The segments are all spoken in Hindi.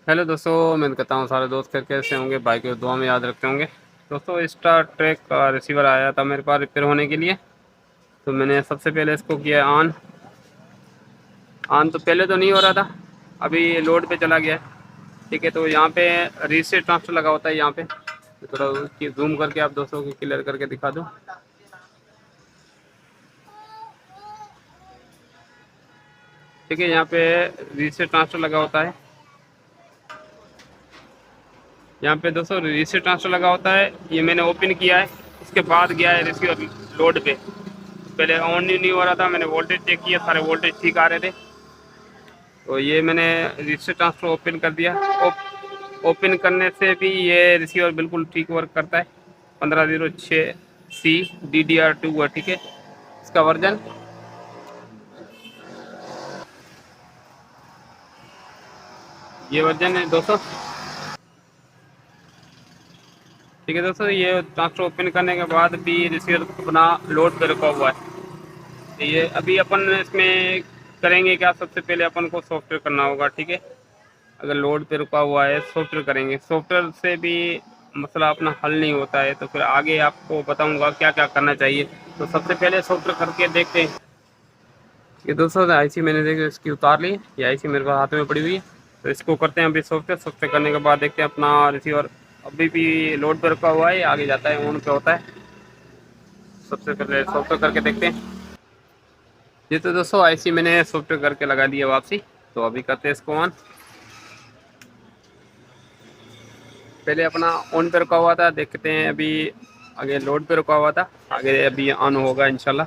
हेलो दोस्तों, उम्मीद करता हूँ सारे दोस्त कैसे होंगे, भाई को दुआ में याद रखते होंगे। दोस्तों, स्टार ट्रैक का रिसीवर आया था मेरे पास रिपेयर होने के लिए। तो मैंने सबसे पहले इसको किया ऑन। ऑन तो पहले तो नहीं हो रहा था, अभी लोड पे चला गया है। ठीक है, तो यहाँ पे रीसेट ट्रांसफर लगा होता है यहाँ पे। तो थोड़ा उसकी जूम करके आप दोस्तों को क्लियर करके दिखा दूँ। ठीक है, यहाँ पे रीसेट ट्रांसफर लगा होता है। यहाँ पे दोस्तों रीसेट ट्रांसफर लगा होता है। ये मैंने ओपन किया है, उसके बाद गया है रिसीवर लोड पे। पहले ऑन ही नहीं हो रहा था, मैंने वोल्टेज चेक किया, सारे वोल्टेज ठीक आ रहे थे। तो ये मैंने रीसेट ट्रांसफर ओपन कर दिया। ओपन करने से भी ये रिसीवर बिल्कुल ठीक वर्क करता है। 1506C DDR2 है। ठीक है, इसका वर्जन ये वर्जन है दोस्तों। ठीक है दोस्तों, ये ट्रांसफर ओपन करने के बाद भी रिसीवर अपना लोड पे रखा हुआ है। ये अभी अपन इसमें करेंगे क्या, सबसे पहले अपन को सॉफ्टवेयर करना होगा। ठीक है, अगर लोड पे रुका हुआ है सॉफ्टवेयर करेंगे। सॉफ्टवेयर से भी मसला अपना हल नहीं होता है, तो फिर आगे आपको बताऊंगा क्या क्या करना चाहिए। तो सबसे पहले सॉफ्टवेयर करके देखते हैं। ये दोस्तों आईसी मैंने देखिए इसकी उतार ली, ये आईसी मेरे पास हाथ में पड़ी हुई है। तो इसको करते हैं अभी सॉफ्टवेयर करने के बाद देखते हैं अपना रिसीवर अभी भी लोड पर रखा हुआ है, आगे जाता है ऑन पे होता है। सबसे पहले सॉफ्टवेयर करके देखते हैं। ये तो दोस्तों आईसी मैंने सॉफ्टवेयर करके लगा दिया वापसी। तो अभी करते हैं इसको ऑन। पहले अपना ऑन पे रुका हुआ था, देखते हैं अभी आगे लोड पे रुका हुआ था, आगे अभी ऑन होगा इंशाल्लाह।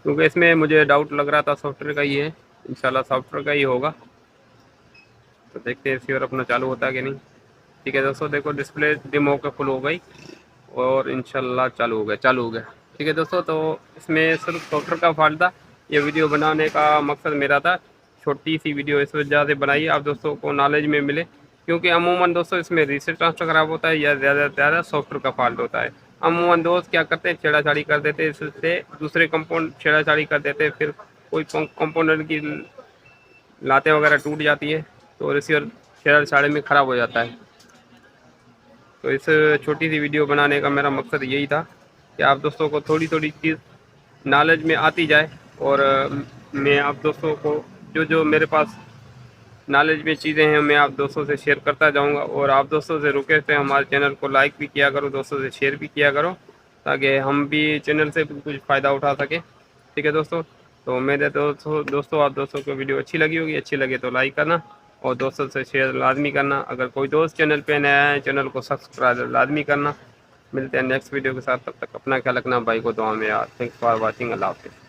क्योंकि इसमें मुझे डाउट लग रहा था सॉफ्टवेयर का ही है, इंशाल्लाह सॉफ्टवेयर का ही होगा। तो देखते हैं रिसीवर अपना चालू होता है कि नहीं। ठीक है दोस्तों, देखो डिस्प्ले डिम होकर फुल हो गई और इंशाल्लाह चालू हो गया। ठीक है दोस्तों, तो इसमें सिर्फ सॉफ्टवेयर का फॉल्ट था। ये वीडियो बनाने का मकसद मेरा था, छोटी सी वीडियो इस वजह से बनाई आप दोस्तों को नॉलेज में मिले। क्योंकि अमूमन दोस्तों इसमें रीसेट ट्रांसफर खराब होता है या ज़्यादा से ज़्यादा सॉफ्टवेयर का फॉल्ट होता है। अमूमन दोस्त क्या करते हैं, छेड़ाछाड़ी कर देते हैं, इससे दूसरे कंपाउंड छेड़ाछाड़ी कर देते हैं, फिर कोई कंपाउंडर की लातें वगैरह टूट जाती है, तो रिसीवर छेड़छाड़ी में ख़राब हो जाता है। तो इस छोटी सी वीडियो बनाने का मेरा मकसद यही था कि आप दोस्तों को थोड़ी थोड़ी चीज़ नॉलेज में आती जाए। और मैं आप दोस्तों को जो जो मेरे पास नॉलेज में चीज़ें हैं मैं आप दोस्तों से शेयर करता जाऊंगा। और आप दोस्तों से रुके थे, हमारे चैनल को लाइक भी किया करो, दोस्तों से शेयर भी किया करो, ताकि हम भी चैनल से कुछ फ़ायदा उठा सकें। ठीक है दोस्तों, तो मेरे दोस्तों आप दोस्तों को वीडियो अच्छी लगी होगी, अच्छी लगे तो लाइक करना और दोस्तों से शेयर लाजमी करना। अगर कोई दोस्त चैनल पे नया है, चैनल को सब्सक्राइब लाजमी करना। मिलते हैं नेक्स्ट वीडियो के साथ, तब तक अपना ख्याल रखना, भाई को दुआ में याद। थैंक्स फॉर वॉचिंग, अल्लाह हाफ़िज़।